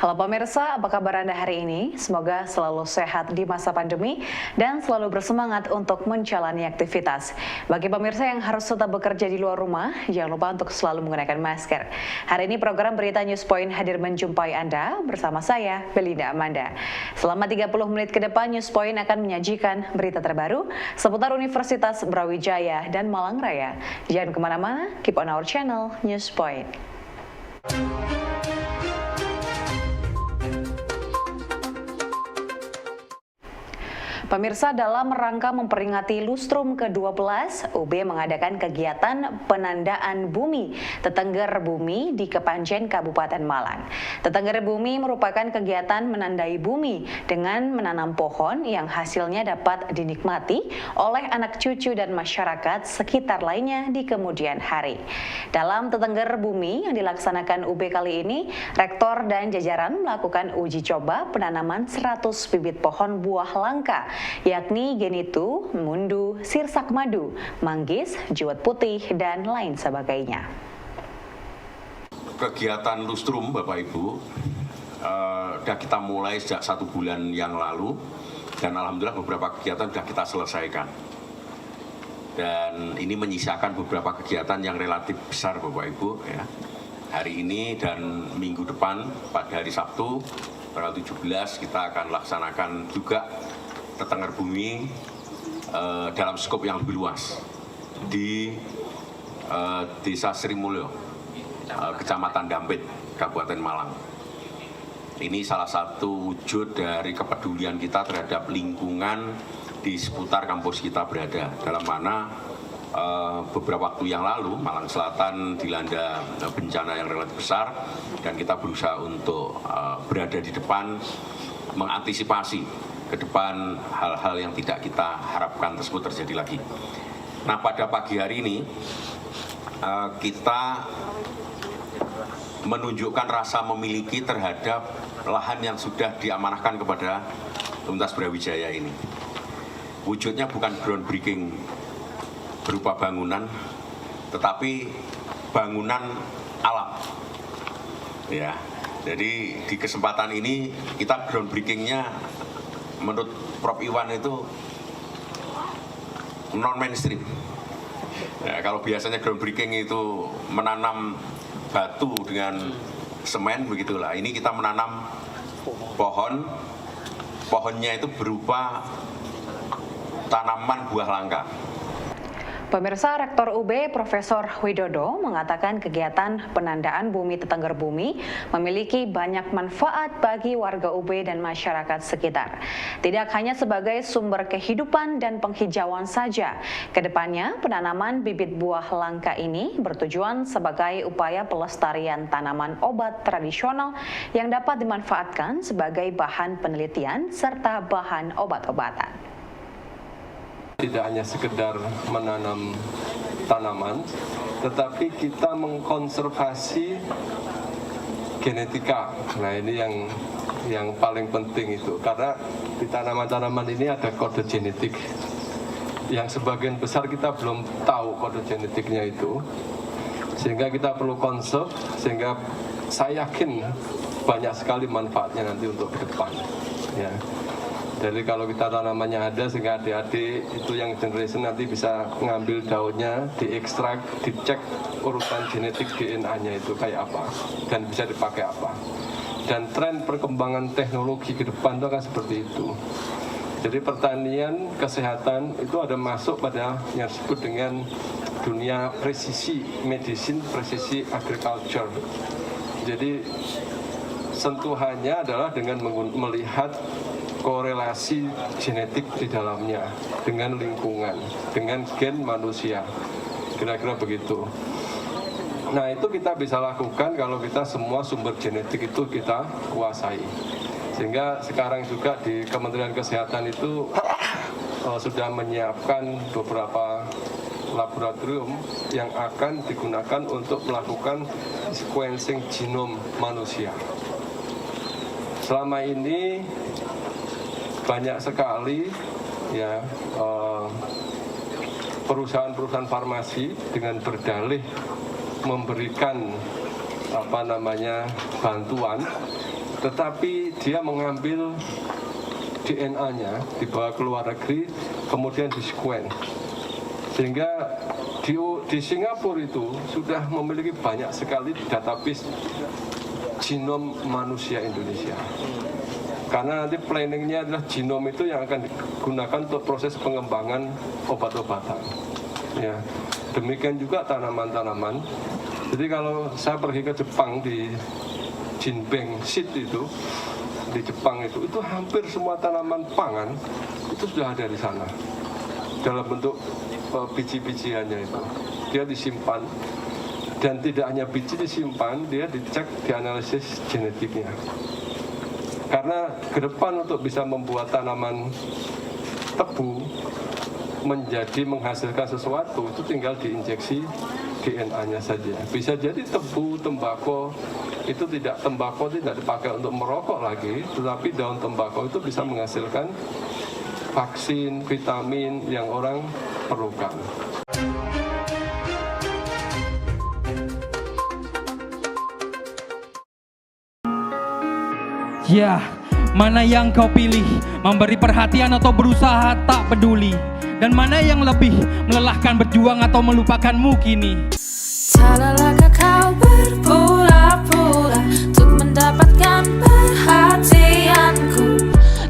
Halo pemirsa, apa kabar Anda hari ini? Semoga selalu sehat di masa pandemi dan selalu bersemangat untuk menjalani aktivitas. Bagi pemirsa yang harus tetap bekerja di luar rumah, jangan lupa untuk selalu menggunakan masker. Hari ini program Berita News Point hadir menjumpai Anda bersama saya, Belinda Amanda. Selama 30 menit ke depan, News Point akan menyajikan berita terbaru seputar Universitas Brawijaya dan Malang Raya. Jangan kemana-mana, keep on our channel, News Point. Pemirsa, dalam rangka memperingati Lustrum ke-12, UB mengadakan kegiatan penandaan bumi Tetengger Bumi di Kepanjen, Kabupaten Malang. Tetengger Bumi merupakan kegiatan menandai bumi dengan menanam pohon yang hasilnya dapat dinikmati oleh anak cucu dan masyarakat sekitar lainnya di kemudian hari. Dalam Tetengger Bumi yang dilaksanakan UB kali ini, Rektor dan jajaran melakukan uji coba penanaman 100 bibit pohon buah langka, yakni genitu, mundu, sirsak madu, manggis, juwet putih, dan lain sebagainya. Kegiatan Lustrum, Bapak Ibu, sudah kita mulai sejak 1 bulan yang lalu, dan alhamdulillah beberapa kegiatan sudah kita selesaikan. Dan ini menyisakan beberapa kegiatan yang relatif besar, Bapak Ibu. Ya. Hari ini dan minggu depan, pada hari Sabtu, tanggal 17, kita akan laksanakan juga Tetengger Bumi dalam skop yang lebih luas di Desa Sri Mulyo, Kecamatan Dampit, Kabupaten Malang. Ini salah satu wujud dari kepedulian kita terhadap lingkungan di seputar kampus kita berada, dalam mana beberapa waktu yang lalu Malang Selatan dilanda bencana yang relatif besar, dan kita berusaha untuk berada di depan mengantisipasi ke depan hal-hal yang tidak kita harapkan tersebut terjadi lagi. Nah, pada pagi hari ini kita menunjukkan rasa memiliki terhadap lahan yang sudah diamanahkan kepada Universitas Brawijaya ini. Wujudnya bukan groundbreaking berupa bangunan, tetapi bangunan alam. Ya, jadi di kesempatan ini kita groundbreakingnya menurut Prof. Iwan itu non-mainstream. Ya, kalau biasanya groundbreaking itu menanam batu dengan semen, begitulah. Ini kita menanam pohon, pohonnya itu berupa tanaman buah langka. Pemirsa, Rektor UB Profesor Widodo mengatakan kegiatan penandaan bumi Tetengger Bumi memiliki banyak manfaat bagi warga UB dan masyarakat sekitar. Tidak hanya sebagai sumber kehidupan dan penghijauan saja, kedepannya penanaman bibit buah langka ini bertujuan sebagai upaya pelestarian tanaman obat tradisional yang dapat dimanfaatkan sebagai bahan penelitian serta bahan obat-obatan. Tidak hanya sekedar menanam tanaman, tetapi kita mengkonservasi genetika. Nah, ini yang paling penting itu, karena di tanaman-tanaman ini ada kode genetik yang sebagian besar kita belum tahu kode genetiknya itu, sehingga kita perlu konserv, sehingga saya yakin banyak sekali manfaatnya nanti untuk ke depan. Ya. Jadi kalau kita tanamannya ada, sehingga adik-adik itu yang generation nanti bisa ngambil daunnya, diekstrak, dicek urutan genetik DNA-nya itu kayak apa dan bisa dipakai apa. Dan tren perkembangan teknologi ke depan itu akan seperti itu. Jadi pertanian, kesehatan itu ada masuk pada yang disebut dengan dunia presisi medicine, presisi agriculture. Jadi sentuhannya adalah dengan melihat korelasi genetik di dalamnya dengan lingkungan, dengan gen manusia, kira-kira begitu. Nah, itu kita bisa lakukan kalau kita semua sumber genetik itu kita kuasai. Sehingga sekarang juga di Kementerian Kesehatan itu sudah menyiapkan beberapa laboratorium yang akan digunakan untuk melakukan sequencing genom manusia. Selama ini banyak sekali ya perusahaan-perusahaan farmasi dengan berdalih memberikan bantuan, tetapi dia mengambil DNA-nya dibawa ke luar negeri, kemudian di-sequence. Sehingga di Singapura itu sudah memiliki banyak sekali database genom manusia Indonesia. Karena nanti planningnya adalah genom itu yang akan digunakan untuk proses pengembangan obat-obatan. Ya, demikian juga tanaman-tanaman. Jadi kalau saya pergi ke Jepang di Jinbeng Seed itu, di Jepang itu hampir semua tanaman pangan itu sudah ada di sana dalam bentuk biji-bijiannya itu. Dia disimpan, dan tidak hanya biji disimpan, dia dicek, dianalisis genetiknya. Karena ke depan untuk bisa membuat tanaman tebu menjadi menghasilkan sesuatu itu tinggal diinjeksi DNA-nya saja. Bisa jadi tebu, tembakau itu tembakau tidak dipakai untuk merokok lagi, tetapi daun tembakau itu bisa menghasilkan vaksin, vitamin yang orang perlukan. Ya, mana yang kau pilih? Memberi perhatian atau berusaha tak peduli? Dan mana yang lebih melelahkan, berjuang atau melupakanmu kini? Tak lelahkah kau berpura-pura untuk mendapatkan perhatianku?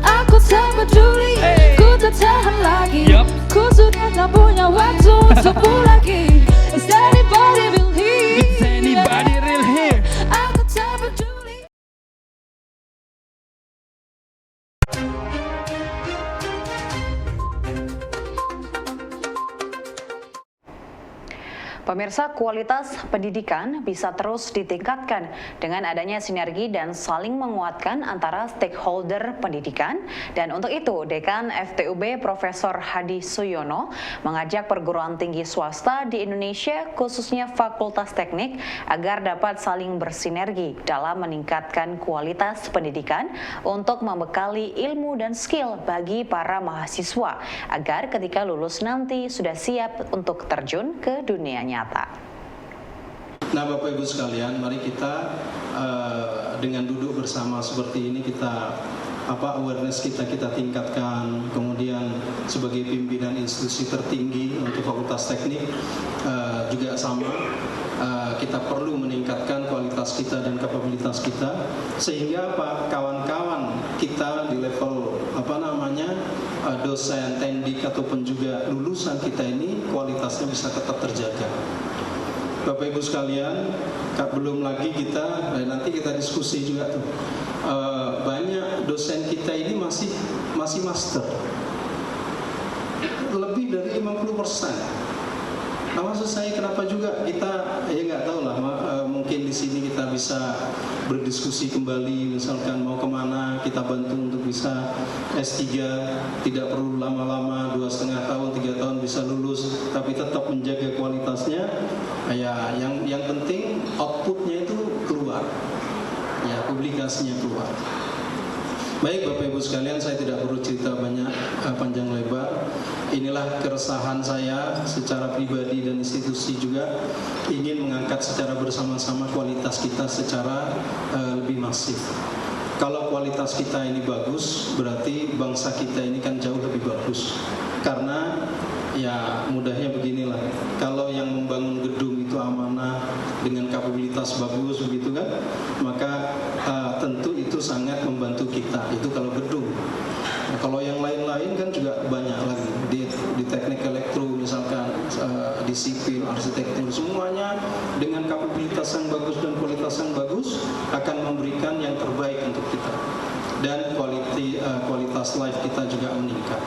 Aku tak peduli, ku tak tahan lagi. Ku sudah tak punya waktu untukmu lagi. Is anybody real here? Is anybody real here? Aku tak peduli. Pemirsa, kualitas pendidikan bisa terus ditingkatkan dengan adanya sinergi dan saling menguatkan antara stakeholder pendidikan. Dan untuk itu, Dekan FTUB Profesor Hadi Suyono mengajak perguruan tinggi swasta di Indonesia, khususnya Fakultas Teknik, agar dapat saling bersinergi dalam meningkatkan kualitas pendidikan untuk membekali ilmu dan skill bagi para mahasiswa, agar ketika lulus nanti sudah siap untuk terjun ke dunia nyata. Nah, Bapak Ibu sekalian, mari kita dengan duduk bersama seperti ini kita awareness kita tingkatkan. Kemudian sebagai pimpinan institusi tertinggi untuk Fakultas Teknik juga sama, kita perlu meningkatkan kualitas kita dan kapabilitas kita, sehingga kawan-kawan kita di level dosen, tendik ataupun juga lulusan kita ini kualitasnya bisa tetap terjaga. Bapak Ibu sekalian, belum lagi nanti kita diskusi juga tuh, banyak dosen kita ini masih master, lebih dari 50%. Nah, maksud saya kenapa juga kita nggak tahu lah, mungkin di sini kita bisa berdiskusi kembali, misalkan mau kemana, kita bantu untuk bisa S3, tidak perlu lama-lama, 2,5 tahun, 3 tahun bisa lulus, tapi tetap menjaga kualitasnya. Ya, yang penting outputnya itu keluar, ya, publikasinya keluar. Baik Bapak Ibu sekalian, saya tidak perlu cerita banyak panjang lebar. Inilah keresahan saya secara pribadi dan institusi juga, ingin mengangkat secara bersama-sama kualitas kita secara lebih masif. Kalau kualitas kita ini bagus, berarti bangsa kita ini kan jauh lebih bagus. Karena ya mudahnya beginilah, kalau yang membangun gedung itu amanah dengan kapabilitas bagus begitu kan, maka tentu itu sangat membantu kita. Itu kalau gedung. Nah, kalau yang lain-lain kan juga banyak lagi di teknik elektro misalkan, di sipil, arsitektur, semuanya dengan kapabilitas yang bagus dan kualitas yang bagus akan memberikan yang terbaik untuk kita, dan kualitas life kita juga meningkat.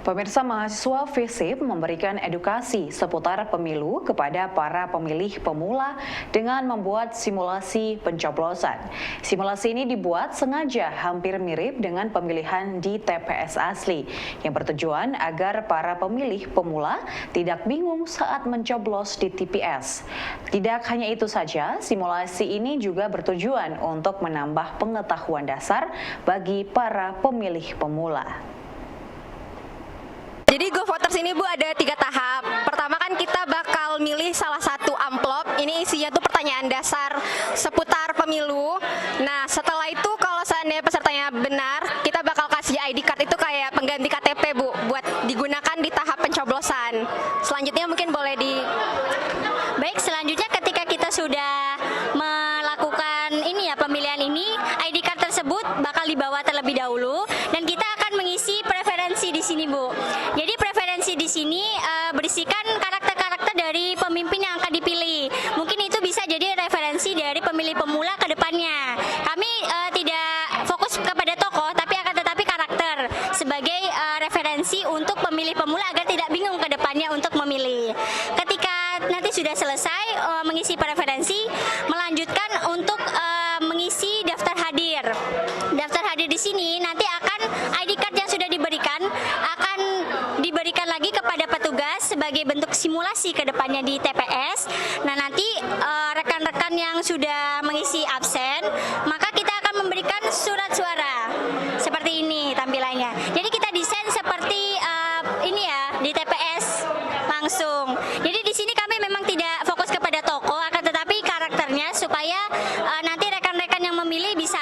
Pemirsa, mahasiswa FISIP memberikan edukasi seputar pemilu kepada para pemilih pemula dengan membuat simulasi pencoblosan. Simulasi ini dibuat sengaja hampir mirip dengan pemilihan di TPS asli yang bertujuan agar para pemilih pemula tidak bingung saat mencoblos di TPS. Tidak hanya itu saja, simulasi ini juga bertujuan untuk menambah pengetahuan dasar bagi para pemilih pemula. Jadi GoVoters ini Bu ada 3 tahap. Pertama kan kita bakal milih salah satu amplop. Ini isinya tuh pertanyaan dasar seputar pemilu. Nah setelah itu kalau seandainya pesertanya benar, kita bakal kasih ID card itu kayak pengganti KTP Bu, buat digunakan di tahap pencoblosan. Selanjutnya mungkin boleh di... Baik, selanjutnya ketika kita sudah melakukan ini ya pemilihan ini, ID card tersebut bakal dibawa terlebih dahulu dan kita akan mengisi preferensi di sini Bu. Jadi preferensi di sini berisikan karakter-karakter dari pemimpin yang akan dipilih. Mungkin itu bisa jadi referensi dari pemilih pemula ke depannya. Kami tidak fokus kepada tokoh, tapi akan tetapi karakter sebagai referensi untuk pemilih pemula agar tidak bingung ke depannya untuk memilih. Ketika nanti sudah selesai mengisi preferensi, melanjutkan untuk mengisi daftar hadir. Daftar hadir di sini nanti akan ID card yang sudah diberikan akan diberikan lagi kepada petugas sebagai bentuk simulasi ke depannya di TPS. Nah nanti rekan-rekan yang sudah mengisi absen, maka kita akan memberikan surat suara seperti ini tampilannya. Jadi kita desain seperti ini ya di TPS langsung. Jadi di sini kami memang tidak fokus kepada tokoh, akan tetapi karakternya supaya nanti rekan-rekan yang memilih bisa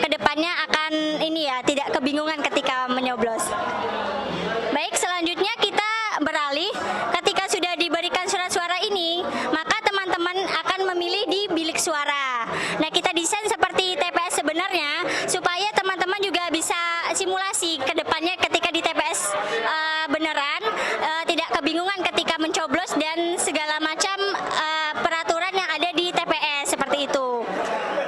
ke depannya akan ini ya tidak kebingungan ketika menyoblos. Baik, selanjutnya kita beralih ketika sudah diberikan surat suara ini, maka teman-teman akan memilih di bilik suara. Nah, kita desain seperti TPS sebenarnya supaya teman-teman juga bisa simulasi ke depannya ketika di TPS beneran tidak kebingungan ketika mencoblos dan segala macam peraturan yang ada di TPS seperti itu.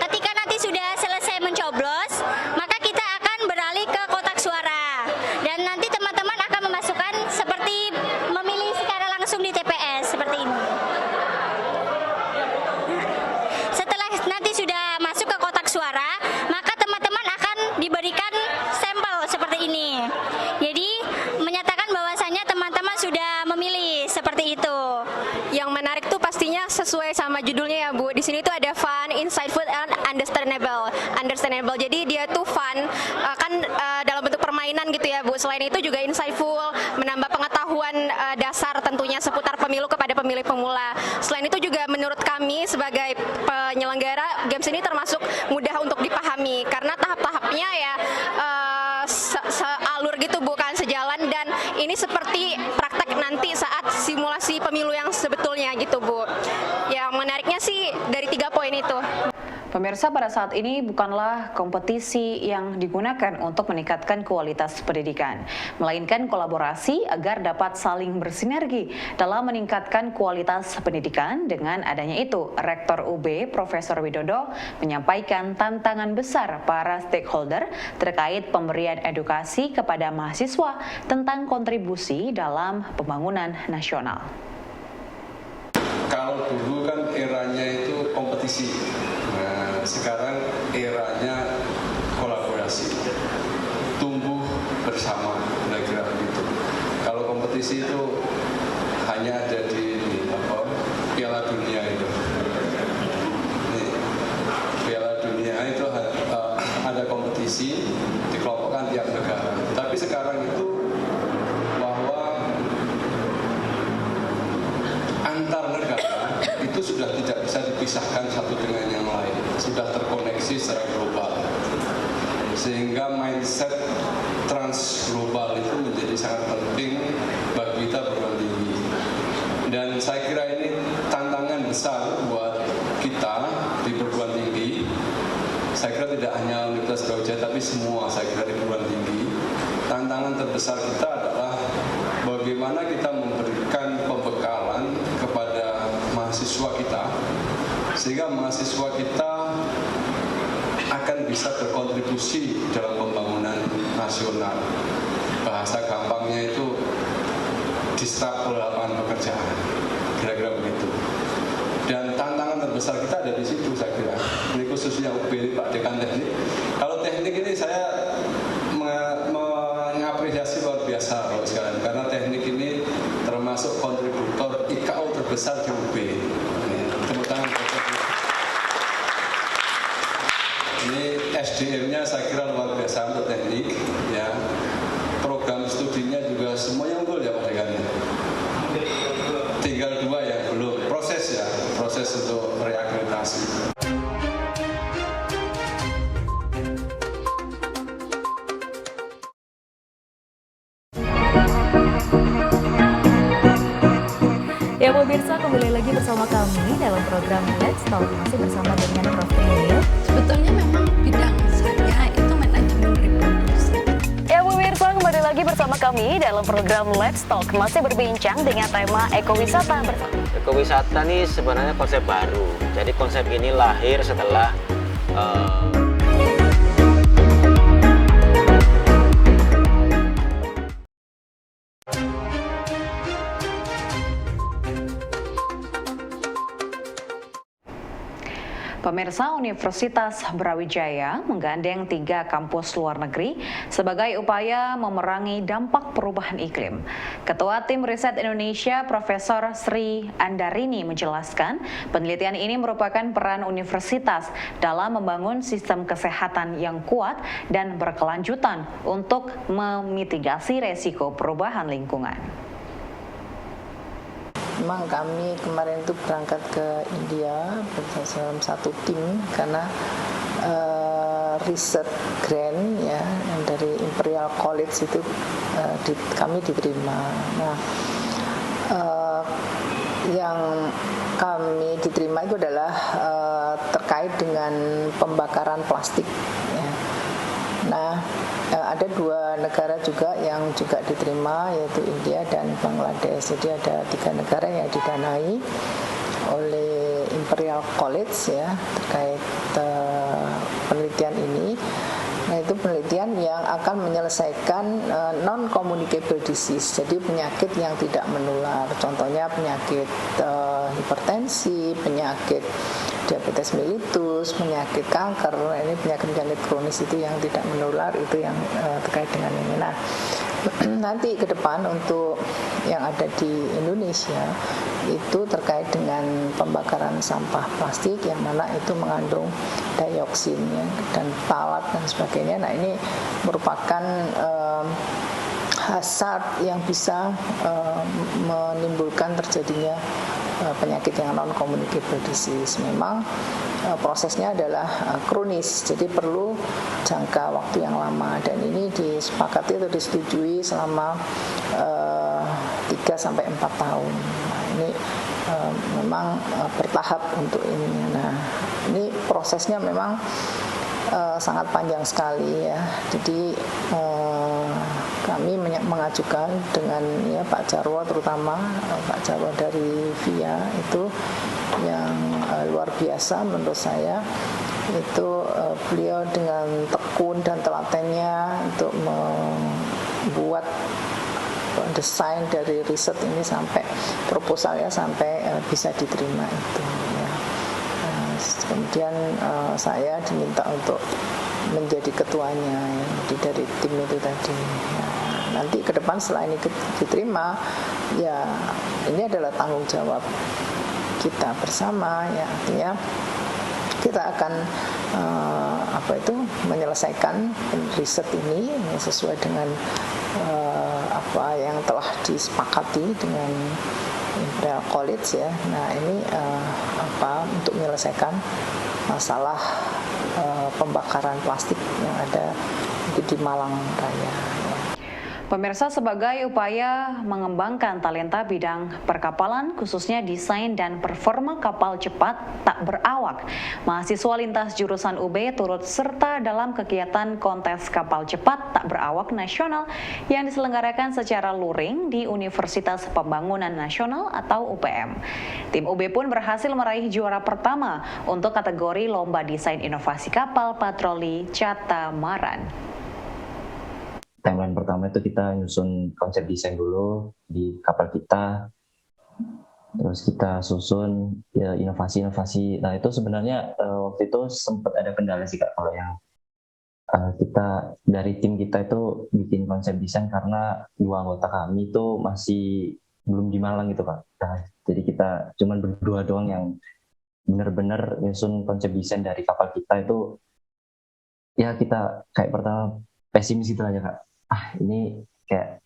Ketika nanti sudah selesai mencoblos, maka kita akan beralih ke kotak suara dan nanti teman-teman akan memasukkan seperti memilih secara langsung di TPS seperti ini. Setelah nanti sudah masuk ke kotak suara, maka teman-teman akan diberikan sampel seperti ini. Jadi menyatakan bahwasannya teman-teman sudah memilih seperti itu. Yang menarik tuh pastinya sesuai sama judulnya ya Bu. Di sini tuh ada fun, insightful, and understandable. Jadi dia tuh fun, kan dalam bentuk permainan gitu ya Bu. Selain itu juga insightful, menambah pengetahuan dasar tentunya seputar pemilu kepada pemilih pemula. Selain itu juga menurut kami sebagai penyelenggara games ini termasuk mudah untuk dipahami karena tahap-tahapnya ya sealur gitu bukan sejalan dan ini seperti praktek nanti saat simulasi pemilu yang sebetulnya gitu Bu. Yang menariknya sih dari 3 poin itu. Pemirsa, pada saat ini bukanlah kompetisi yang digunakan untuk meningkatkan kualitas pendidikan, melainkan kolaborasi agar dapat saling bersinergi dalam meningkatkan kualitas pendidikan. Dengan adanya itu, Rektor UB Profesor Widodo menyampaikan tantangan besar para stakeholder terkait pemberian edukasi kepada mahasiswa tentang kontribusi dalam pembangunan nasional. Kalau dulu kan eranya itu kompetisi, nah sekarang eranya kolaborasi, tumbuh bersama, kira-kira begitu. Kalau kompetisi itu hanya ada di Piala Dunia itu. Piala Dunia itu ada kompetisi dikelompokkan tiap negara. Tapi sekarang itu antar negara itu sudah tidak bisa dipisahkan satu dengan yang lain, sudah terkoneksi secara global, sehingga mindset transglobal itu menjadi sangat penting bagi kita perguruan tinggi. Dan saya kira ini tantangan besar buat kita di perguruan tinggi. Saya kira tidak hanya Universitas Brawijaya, tapi semua saya kira di perguruan tinggi. Tantangan terbesar kita adalah bagaimana kita memberikan pembekalan kepada mahasiswa kita sehingga mahasiswa kita akan bisa berkontribusi dalam pembangunan nasional. bahasa gampangnya itu disruptor lapangan pekerjaan, kira-kira begitu. Dan tantangan terbesar kita ada di situ, saya kira. Ini khususnya UB, Pak Dekan Teknik. Kalau teknik ini saya mengapresiasi luar biasa kalau sekalian, karena teknik ini termasuk kontributor IKO terbesar di UB. Tepuk tangan. Ini SDM-nya saya kira luar biasa untuk teknik, ya. Program studinya juga semuanya unggul ya Pak Dekan. Tinggal 2 yang belum proses ya, proses untuk reakreditasi. Ya pemirsa, kembali lagi bersama kami dalam program Let's Talk, masih bersama dengan Prof. Emil. Sebetulnya memang bidang saya itu manajemen reproduksi. Ya pemirsa, kembali lagi bersama kami dalam program Let's Talk, masih berbincang dengan tema ekowisata bersama. Ekowisata ini sebenarnya konsep baru. Jadi konsep ini lahir setelah Pemirsa, Universitas Brawijaya menggandeng 3 kampus luar negeri sebagai upaya memerangi dampak perubahan iklim. Ketua Tim Riset Indonesia, Profesor Sri Andarini menjelaskan, penelitian ini merupakan peran universitas dalam membangun sistem kesehatan yang kuat dan berkelanjutan untuk memitigasi resiko perubahan lingkungan. Memang kami kemarin itu berangkat ke India dalam satu tim karena riset grant ya yang dari Imperial College itu kami diterima. Nah, yang kami diterima itu adalah terkait dengan pembakaran plastik. Ya. Nah, ada 2 negara juga yang juga diterima, yaitu India dan Bangladesh. Jadi ada 3 negara yang didanai oleh Imperial College ya terkait penelitian ini. Nah, itu penelitian yang akan menyelesaikan non-communicable disease, jadi penyakit yang tidak menular. Contohnya penyakit hipertensi, penyakit diabetes mellitus, penyakit kanker. Ini penyakit kronis itu yang tidak menular, itu yang terkait dengan ini. Nah, nanti ke depan untuk yang ada di Indonesia itu terkait dengan pembakaran sampah plastik yang mana itu mengandung dioksin ya, dan phthalat dan sebagainya. Nah, ini merupakan hazard yang bisa menimbulkan terjadinya penyakit yang non-communicable disease. Memang prosesnya adalah kronis, jadi perlu jangka waktu yang lama, dan ini disepakati atau disetujui selama 3-4 tahun. Nah, ini memang bertahap untuk ini. Nah, ini prosesnya memang sangat panjang sekali ya. Jadi kami mengajukan dengan ya Pak Jarwo, terutama Pak Jarwo dari VIA itu yang luar biasa menurut saya. Itu beliau dengan tekun dan telatennya untuk membuat desain dari riset ini sampai proposalnya sampai bisa diterima itu ya. Kemudian saya diminta untuk menjadi ketuanya ya, dari tim itu tadi ya. Nanti ke depan setelah ini diterima ya, ini adalah tanggung jawab kita bersama ya, artinya kita akan menyelesaikan riset ini sesuai dengan apa yang telah disepakati dengan Imperial College ya. Nah, ini untuk menyelesaikan masalah pembakaran plastik yang ada di Malang Raya. Pemirsa, sebagai upaya mengembangkan talenta bidang perkapalan, khususnya desain dan performa kapal cepat tak berawak, mahasiswa lintas jurusan UB turut serta dalam kegiatan kontes kapal cepat tak berawak nasional yang diselenggarakan secara luring di Universitas Pembangunan Nasional atau UPM. Tim UB pun berhasil meraih juara pertama untuk kategori Lomba Desain Inovasi Kapal Patroli Catamaran. timeline pertama itu kita nyusun konsep desain dulu di kapal kita, terus kita susun ya, inovasi-inovasi. Nah itu sebenarnya waktu itu sempat ada kendala sih Kak, kalau yang kita dari tim kita itu bikin konsep desain karena 2 anggota kami itu masih belum di Malang gitu Pak. Nah, jadi kita cuman berdua doang yang benar-benar nyusun konsep desain dari kapal kita itu. Ya kita kayak pertama pesimis gitu aja Kak. Ini kayak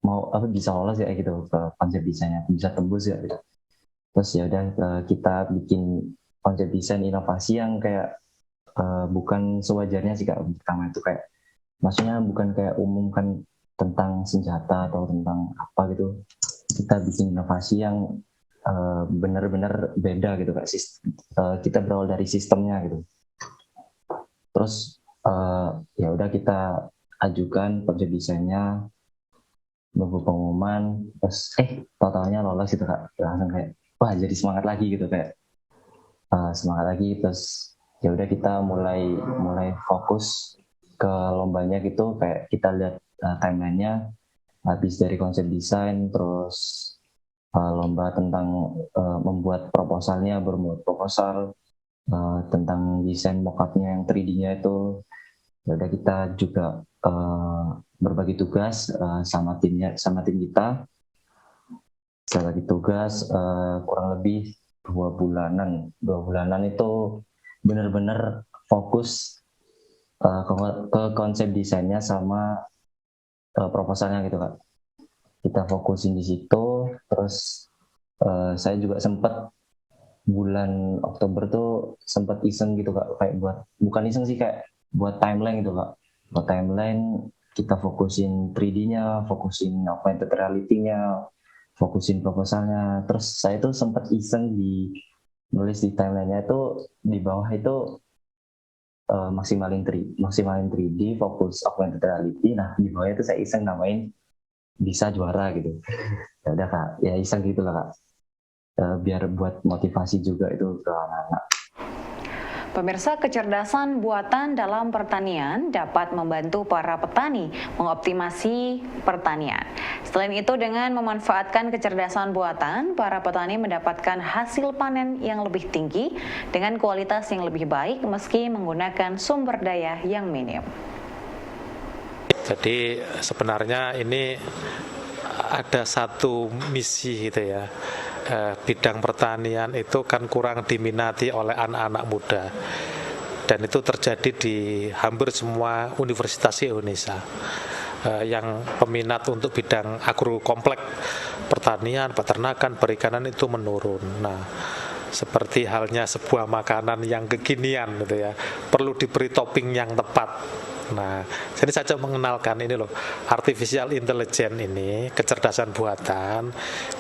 mau bisa lolos ya gitu ke konsep desainnya, bisa tembus ya gitu. Terus ya udah kita bikin konsep desain inovasi yang kayak bukan sewajarnya sih Kak. Pertama itu kayak maksudnya bukan kayak umumkan tentang senjata atau tentang apa gitu. Kita bikin inovasi yang benar-benar beda gitu Kak. Kita berawal dari sistemnya gitu. Terus ya udah kita ajukan konsep desainnya, nunggu pengumuman, terus totalnya lolos gitu Kak. Langsung kayak wah jadi semangat lagi gitu, kayak semangat lagi. Terus ya udah kita mulai fokus ke lombanya gitu, kayak kita lihat timelinenya habis dari konsep desain, terus lomba tentang membuat proposalnya, bermuat proposal tentang desain mock-up-nya yang 3D-nya itu. Ya udah kita juga berbagi tugas sama tim kita. Saya bagi tugas kurang lebih 2 bulanan. 2 bulanan itu benar-benar fokus ke konsep desainnya sama proposalnya gitu Kak. Kita fokusin di situ. Terus saya juga sempat bulan Oktober tuh sempat iseng gitu Kak, kayak bukan iseng sih, kayak buat timeline gitu Kak. Buat timeline kita fokusin 3D-nya, fokusin augmented reality-nya, fokusin proposalnya. Terus saya tuh sempat iseng nulis di timeline-nya itu di bawah itu maksimalin 3D, fokus augmented reality. Nah di bawah itu saya iseng namain bisa juara gitu. Ya udah Kak, ya iseng gitu lah Kak. Biar buat motivasi juga itu ke anak-anak. Pemirsa, kecerdasan buatan dalam pertanian dapat membantu para petani mengoptimasi pertanian. Selain itu, dengan memanfaatkan kecerdasan buatan, para petani mendapatkan hasil panen yang lebih tinggi dengan kualitas yang lebih baik meski menggunakan sumber daya yang minim. Jadi sebenarnya ini ada satu misi gitu ya. Bidang pertanian itu kan kurang diminati oleh anak-anak muda, dan itu terjadi di hampir semua universitas Indonesia. Yang peminat untuk bidang agrokompleks, pertanian, peternakan, perikanan itu menurun. Nah, seperti halnya sebuah makanan yang kekinian gitu ya, perlu diberi topping yang tepat. Nah, jadi saya coba mengenalkan ini loh, artificial intelligence ini, kecerdasan buatan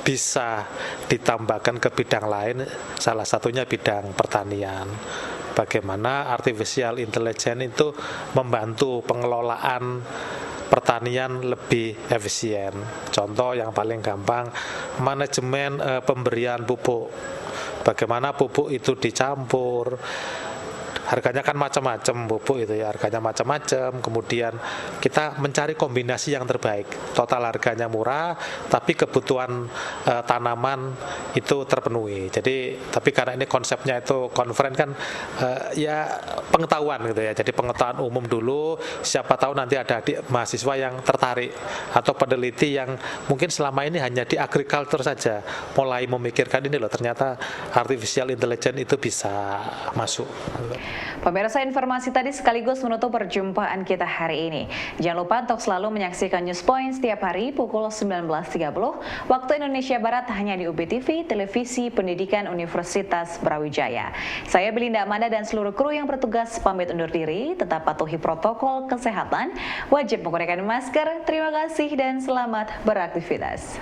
bisa ditambahkan ke bidang lain, salah satunya bidang pertanian. Bagaimana artificial intelligence itu membantu pengelolaan pertanian lebih efisien. Contoh yang paling gampang, manajemen pemberian pupuk. Bagaimana pupuk itu dicampur. Harganya kan macam-macam pupuk itu ya, harganya macam-macam. Kemudian kita mencari kombinasi yang terbaik. Total harganya murah, tapi kebutuhan tanaman itu terpenuhi. Jadi, tapi karena ini konsepnya itu konferen kan ya pengetahuan gitu ya. Jadi pengetahuan umum dulu. Siapa tahu nanti ada adik mahasiswa yang tertarik atau peneliti yang mungkin selama ini hanya di agriculture saja, mulai memikirkan ini loh, ternyata artificial intelligence itu bisa masuk. Pemirsa, informasi tadi sekaligus menutup perjumpaan kita hari ini. Jangan lupa untuk selalu menyaksikan News Point setiap hari pukul 19.30 waktu Indonesia Barat hanya di UBTV, Televisi Pendidikan Universitas Brawijaya. Saya Belinda Amanda dan seluruh kru yang bertugas pamit undur diri. Tetap patuhi protokol kesehatan, wajib menggunakan masker. Terima kasih dan selamat beraktivitas.